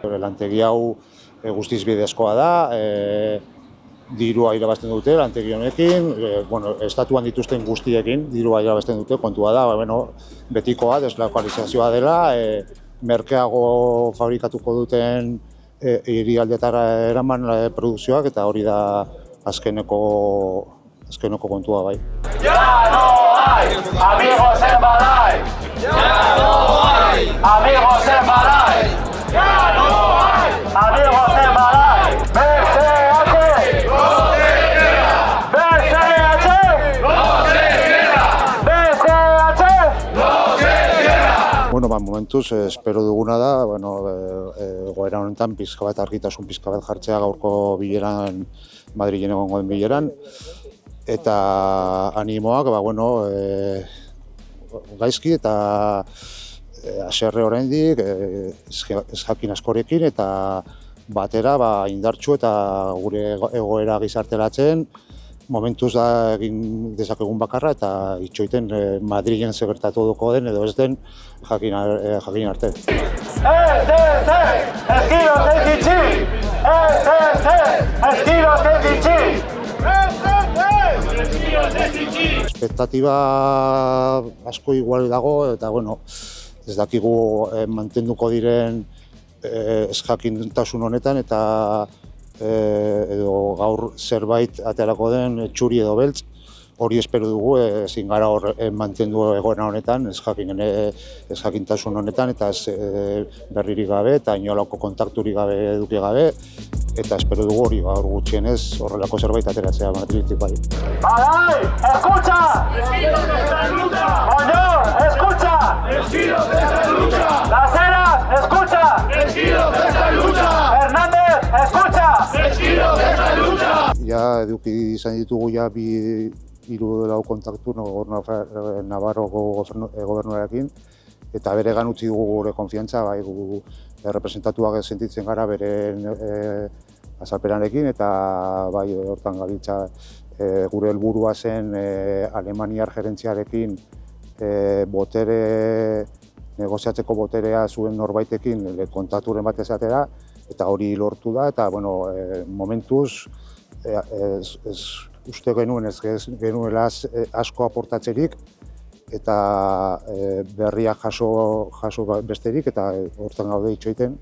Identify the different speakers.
Speaker 1: Lantegi hau guztiz bidezkoa da, dirua irabazten dute lantegi honekin, estatuan dituzten guztiekin dirua irabazten dute, kontua da, betikoa, deslokalizazioa dela, merkeago fabrikatuko duten herrialdeetara eraman produkzioak, eta hori da azkeneko kontua bai.
Speaker 2: Ya no hay amigos en Balai. Ya no hay amigos en Balai. Ya no hay amigos en Balai. BCH no se queda. BCH no se queda. BCH no se queda.
Speaker 1: Momentuz, espero duguna da, egoera honetan pixka bat argitasun pixka bat jartzea gaurko bileran, Madrilen egongo den bileran. Eta animoak, gaizki eta haserre oraindik, ez jakin askorekin eta batera indartsu eta gure egoera gizarteratzen momentuz da egin dezakegun bakarra eta itxoiten Madrilen zer gertatuko den edo ez den jakin arte. Espektatiba asko igual dago eta ez dakigu mantenduko diren ezjakintasun honetan eta edo gaur zerbait aterako den txuri edo beltz, hori espero dugu ezin gara hor mantendu egoera honetan, ezjakintasun honetan eta ez berririk gabe eta inolako kontakturik gabe eduki gabe. Eta espero dugu hori gaur gutxienez horrelako zerbait ateratzea Madriletik bai.
Speaker 2: Balai, escucha! ¡Vecinos de esta lucha! ¡Moñor, escucha! ¡Vecinos de esta lucha! Las Heras, escucha! ¡Vecinos de esta lucha! Hernández, escucha! ¡Vecinos de esta lucha!
Speaker 1: Ja eduki izan ditugu hiru lau kontaktu Navarroko gobernuarekin eta beregan utzi dugu gure konfiantza, gu representatuak sentitzen gara beren azalpenarekin eta hortan gabiltza gure helburua zen Alemaniar gerentziarekin negoziatzeko boterea zuen norbaitekin kontakturen bat ezatera eta hori lortu da eta momentuz uste genuen ez genuela asko aportatzerik eta berriak jaso besterik eta hortan gaude itxoiten.